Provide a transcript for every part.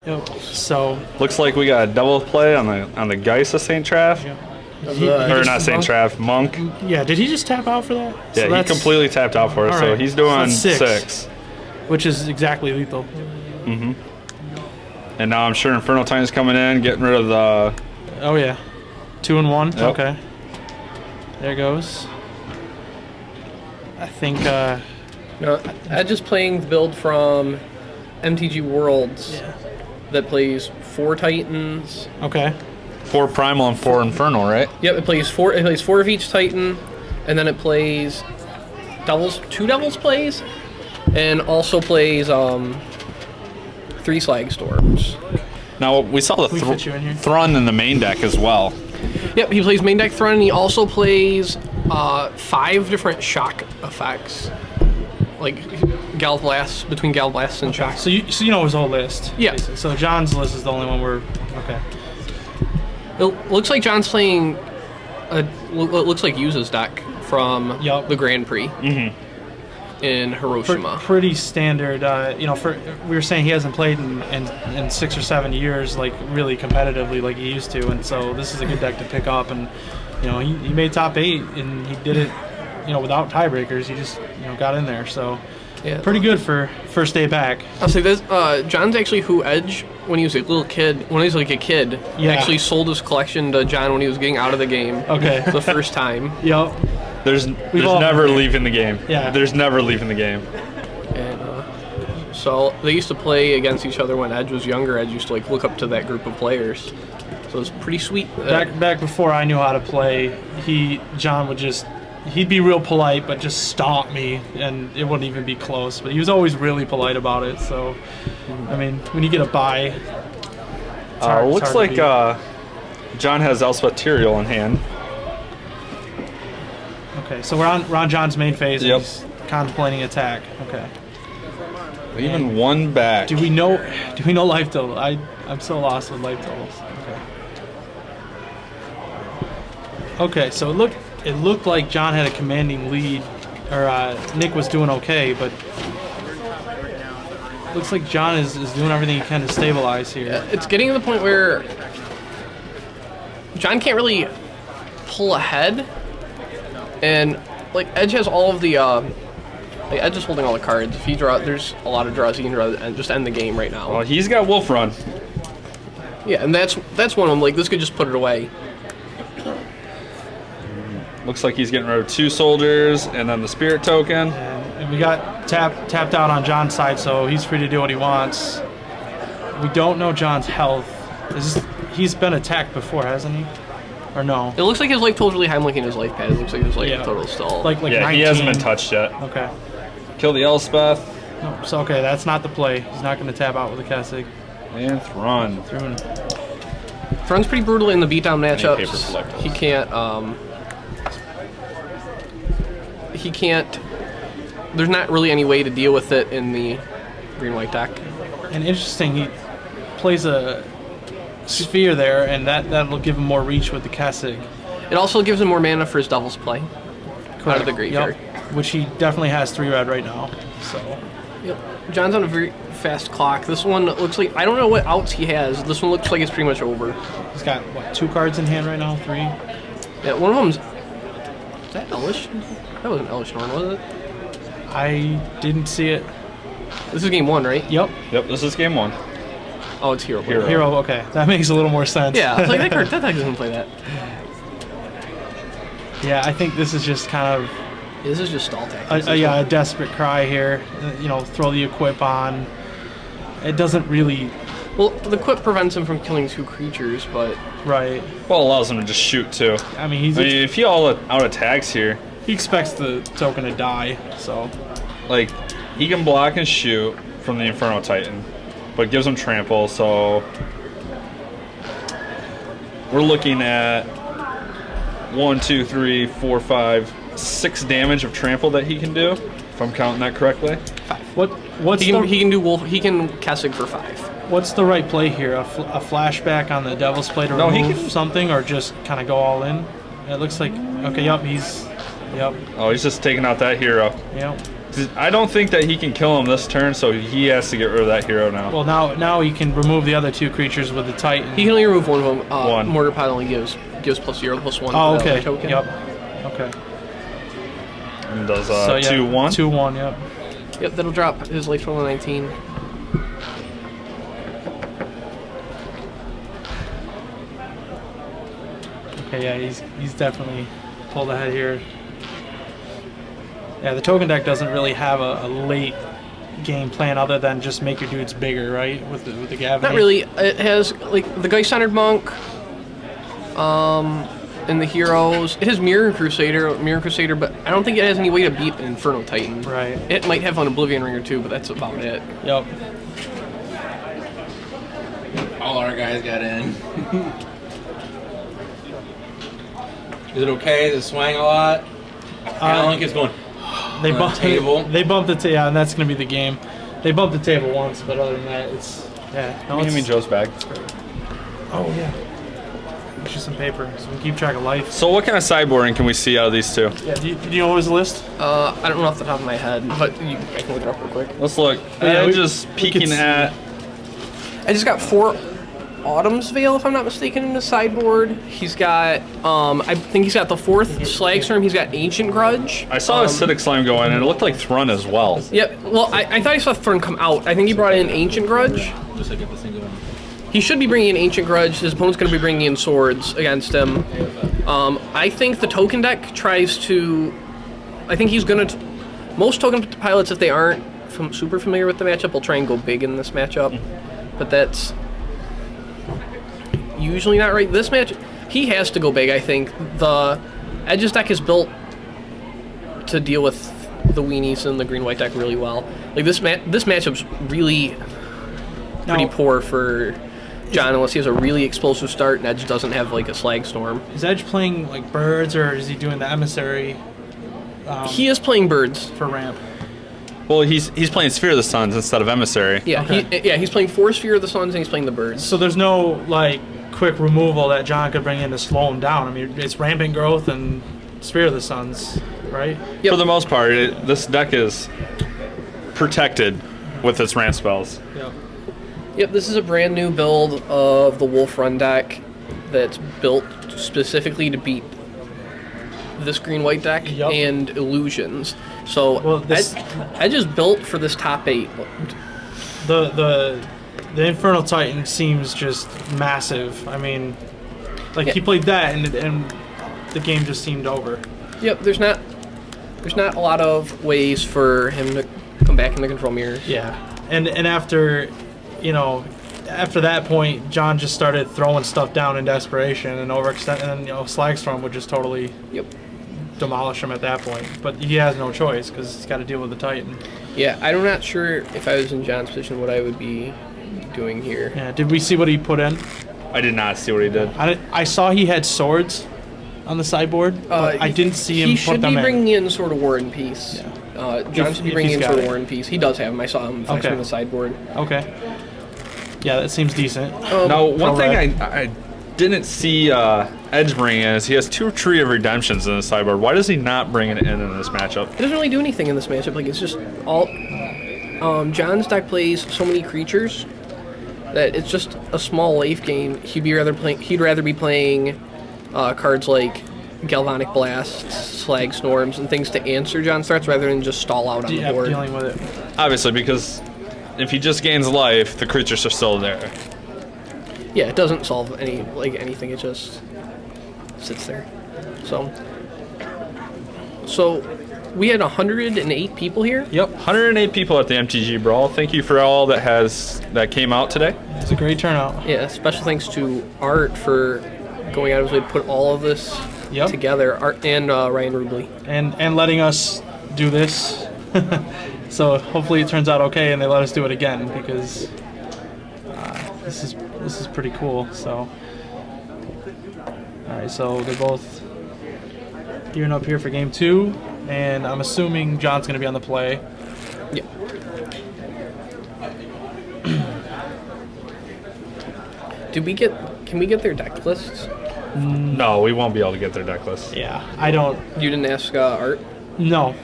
Yep. So looks like we got a double play on the Geist of St. Traff. Yeah. Or not St. Traff, Monk. Yeah, did he just tap out for that? Yeah, so he completely tapped out for us, so he's doing six. Which is exactly lethal. Mm-hmm. And now I'm sure Inferno Titan's coming in, getting rid of the... Oh, yeah. 2 and 1. Yep. Okay. There goes. I think... No, Edge is playing the build from MTG Worlds that plays 4 Titans. Okay. 4 Primal and 4 Infernal, right? Yep, it plays 4 of each Titan, and then it plays two Devils plays, and also plays 3 Slag Storms. Now, we saw the Thrun in the main deck as well. Yep, he plays main deck Thrun, and he also plays 5 different shock effects. Like Gal Blast, between Gal Blasts and shock. So you know his whole list? Yeah. Basically. So John's list is the only one we're... Okay. It looks like John's playing looks like Yuza's deck from the Grand Prix in Hiroshima. Pretty standard. You know, we were saying he hasn't played in 6 or 7 years, like really competitively like he used to, and so this is a good deck to pick up. And you know, he made top 8, and he did it, you know, without tiebreakers. He just got in there. So yeah, pretty good for first day back. I'll say this: John's actually who Edge when he was a little kid. When he was like a kid, actually sold his collection to John when he was getting out of the game. Okay. The first time. Yep. There's never leaving the game. Yeah. There's never leaving the game. And so they used to play against each other when Edge was younger. Edge used to like look up to that group of players. So it's pretty sweet. Back before I knew how to play, John would he'd be real polite, but just stomp me, and it wouldn't even be close. But he was always really polite about it. So, I mean, when you get a bye, looks like John has Elspeth Tyrael in hand. Okay, so we're on John's main phase. Yep. He's contemplating attack. Okay. Even one back. Do we know life total? I'm so lost with life totals. Okay, so it looked like John had a commanding lead, or Nick was doing okay, but looks like John is doing everything he can to stabilize here. It's getting to the point where John can't really pull ahead, and like Edge has all of the Edge is holding all the cards. If he there's a lot of draws he can draw and just end the game right now. Well, he's got Wolf Run. Yeah, and that's one of them. Like, this could just put it away. Looks like he's getting rid of 2 soldiers and then the spirit token. And we got tapped out on John's side, so he's free to do what he wants. We don't know John's health. He's been attacked before, hasn't he? Or no? It looks like his life total's really high. I'm looking at his life pad. It looks like his life total's still... Like yeah, 19. He hasn't been touched yet. Okay. Kill the Elspeth. No, so, okay, that's not the play. He's not going to tap out with the Kessig. And Thrun. Thrun's pretty brutal in the beatdown matchups. He can't... There's not really any way to deal with it in the green-white deck. And interesting, he plays a sphere there, and that'll give him more reach with the Kessig. It also gives him more mana for his Devil's Play. Out of the graveyard. Yep. Which he definitely has 3 red right now. So. Yep. John's on a very fast clock. This one looks like... I don't know what outs he has. This one looks like it's pretty much over. He's got, what, 2 cards in hand right now? 3? Yeah, one of them's... Is that Elish? That wasn't Elish Norn, was it? I didn't see it. This is game 1, right? Yep. Yep, this is game 1. Oh, it's Hero. Hero, okay. That makes a little more sense. Yeah, I was like, that deck doesn't play that. Yeah, I think this is just kind of... This is just stall tactics. A desperate cry here. Throw the equip on. It doesn't really... Well, the equip prevents him from killing 2 creatures, but... Right. Well, allows him to just shoot, too. I mean, if he out attacks here... He expects the token to die, so... Like, he can block and shoot from the Inferno Titan, but it gives him trample, so... We're looking at 1, 2, 3, 4, 5, 6 damage of trample that he can do, if I'm counting that correctly. 5. He can do Wolf. He can Kessig for 5. What's the right play here? A flashback on the Devil's Play to remove something, or just kind of go all in? It looks like... Okay, yep, he's... Yep. Oh, he's just taking out that hero. Yep. I don't think that he can kill him this turn, so he has to get rid of that hero now. Well, now he can remove the other 2 creatures with the Titan. He can only remove one of them. One. Mortar Pod only gives +0/+1. Oh, for that okay. token. Yep. Okay. And does So, yeah, 2/1. 2/1. Yep. Yep, that'll drop his life total to 19. Okay. Yeah, he's definitely pulled ahead here. Yeah, the token deck doesn't really have a late game plan other than just make your dudes bigger, right? With the Gavin. Not really. It has like the Geist-centered Monk, and the heroes. It has Mirror Crusader, but I don't think it has any way to beat Inferno Titan. Right. It might have an Oblivion Ring or 2, but that's about it. Yep. All our guys got in. Is it okay? Is it swaying a lot? I don't think it's going. They On the bumped table. They bumped the table, and that's gonna be the game. They bumped the table once, but other than that, it's No, Give me Joe's bag. Oh yeah. Get you some paper so we can keep track of life. So what kind of sideboarding can we see out of these two? Yeah. Do you know his list? I don't know off the top of my head, but I can look it up real quick. Let's look. Yeah, Just we peeking could see. at. I just got 4 Autumn's Veil, if I'm not mistaken, in the sideboard. He's got, I think he's got the 4th Slagstorm. He's got Ancient Grudge. I saw Acidic Slime go in, and it looked like Thrun as well. Yep. Well, I thought I saw Thrun come out. I think he brought in Ancient Grudge. Just to get this thing going. He should be bringing in Ancient Grudge. His opponent's going to be bringing in Swords against him. I think the token deck tries to. I think he's going to. Most token pilots, if they aren't super familiar with the matchup, will try and go big in this matchup. But that's usually not right. This match, he has to go big, I think. The Edge's deck is built to deal with the weenies and the green-white deck really well. Like, this matchup's really pretty poor for John, unless he has a really explosive start and Edge doesn't have, like, a Slag Storm. Is Edge playing like birds, or is he doing the emissary? He is playing birds. For ramp. Well, he's playing Sphere of the Suns instead of Emissary. Yeah, Okay. he's playing 4 Sphere of the Suns and he's playing the birds. So there's no like quick removal that John could bring in to slow him down. I mean, it's rampant growth and Sphere of the Suns, right? Yep. For the most part, this deck is protected with its ramp spells. Yep. Yep, this is a brand new build of the Wolf Run deck that's built specifically to beat this green-white deck Yep. and illusions. So Well, Edge is built for this top 8. The Infernal Titan seems just massive. I mean, like he played that and the game just seemed over. Yep, there's not a lot of ways for him to come back in the control mirror. Yeah, and after, after that point, John just started throwing stuff down in desperation and overextend, and then Slagstorm would just totally demolish him at that point. But he has no choice because he's got to deal with the Titan. Yeah, I'm not sure if I was in John's position what I would be doing here. Yeah, did we see what he put in? I did not see what he did. I saw he had swords on the sideboard, but I didn't see him He put should them be in. bringing in Sword of War and Peace. John should be if bringing he's in got Sword of it. War and Peace. He does have them. I saw him flashing on the sideboard. Okay. Yeah, that seems decent. Now, one thing Alright. I didn't see Edge bring in is he has 2 Tree of Redemptions in the sideboard. Why does he not bring it in this matchup? It doesn't really do anything in this matchup. Like, it's just all. John's deck plays so many creatures that it's just a small life game. He'd rather be playing cards like Galvanic Blasts, Slag Storms, and things to answer John's threats rather than just stall out on the board. Dealing with it. Obviously, because if he just gains life, the creatures are still there. Yeah, it doesn't solve anything. It just sits there. So we had 108 people here. Yep, 108 people at the MTG Brawl. Thank you for all that came out today. It's a great turnout. Yeah, special thanks to Art for going out of his way to put all of this together. Art and Ryan Rubley. And letting us do this. So hopefully it turns out okay and they let us do it again, because this is pretty cool. So alright, so they're both gearing up here for game 2, and I'm assuming John's gonna be on the play. Yeah. Can we get their deck lists? No, we won't be able to get their deck list. Yeah, I don't. You didn't ask Art? No.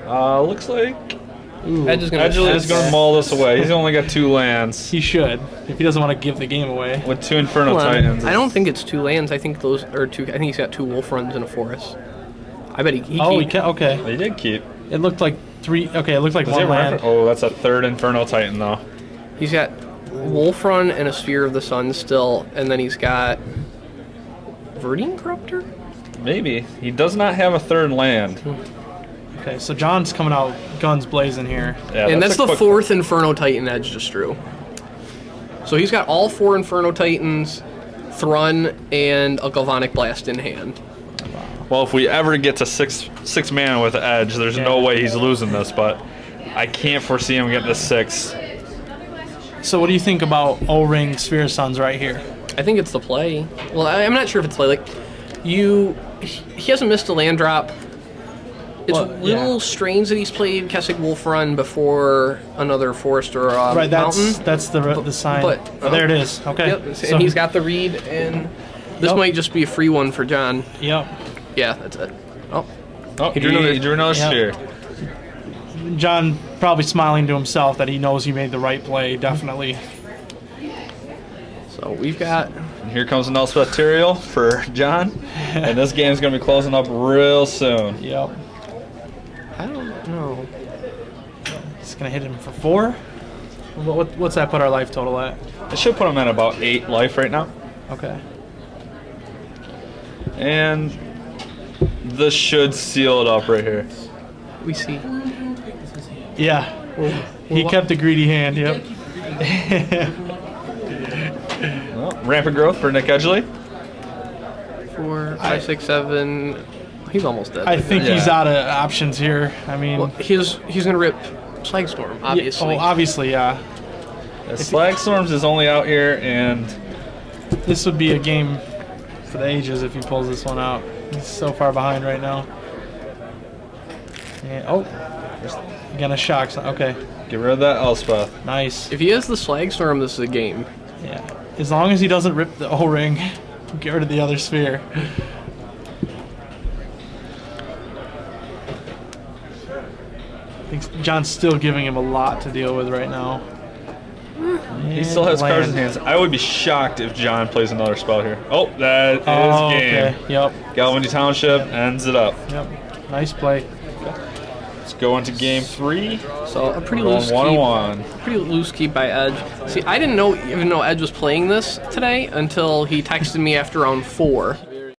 Looks like Edge is gonna Edgeley's going to maul this away. He's only got 2 lands He should, if he doesn't want to give the game away. with 2 Inferno Hold on. Titans. I don't think it's 2 lands. I think those are 2. I think he's got 2 wolf runs and a forest. I bet he Oh, keep- okay. They did keep. It looked like 3. Okay, it looked like Does he 1 have land. Oh, that's a 3rd Inferno Titan though. He's got wolf run and a sphere of the sun still, and then he's got Verdine Corruptor. Maybe he does not have a 3rd land. Okay, so John's coming out guns blazing here. Yeah, And that's a the quick- 4th Inferno Titan Edge just drew. So he's got all 4 Inferno Titans, Thrun, and a Galvanic Blast in hand. Well, if we ever get to six mana with Edge, there's no way he's losing this. But I can't foresee him getting to 6. So what do you think about O-Ring Sphere Suns right here? I think it's the play. Well, I'm not sure if it's play. Like, he hasn't missed a land drop. It's Well, little yeah. strange that he's played Kessig Wolf Run before another forest or a Right, mountain. that's the sign. but- Oh, there it is. Okay. Yep, So, and he's got the read, and this Yep. might just be a free one for John. Yep. Yeah, that's it. Oh, Oh, He drew another- he drew another Yeah. sphere. John probably smiling to himself that he knows he made the right play. Definitely. so we've got. And here comes an Elspeth Tyrael for John. And this game's going to be closing up real soon. Yep. I don't know. He's gonna hit him for 4. What's that put our life total at? It should put him at about 8 life right now. Okay. And this should seal it up right here. We see. Yeah. He kept the greedy hand. Yep. Well, rampant growth for Nick Edgeley. 4, 5, 6, 7. He's almost dead. I think he's Yeah. out of options here. I mean, Well, he's gonna rip Slagstorm, obviously. Oh, obviously, yeah. Slag Storms is only out here, and This would be a game for the ages if he pulls this one out. He's so far behind right now. And, oh, gonna shock. Okay, get rid of that Elspeth. nice. If he has the Slagstorm, this is a game. Yeah, as long as he doesn't rip the O-ring, get rid of the other sphere. I think John's still giving him a lot to deal with right now. He still has cards in hands. I would be shocked if John plays another spell here. Oh, that is game. Okay. Yep. Galvany Township ends it up. Yep. Nice play. Let's go into game 3. So a pretty Going loose 1-1. keep. Pretty loose keep by Edge. See, I didn't even know Edge was playing this today until he texted me after round 4.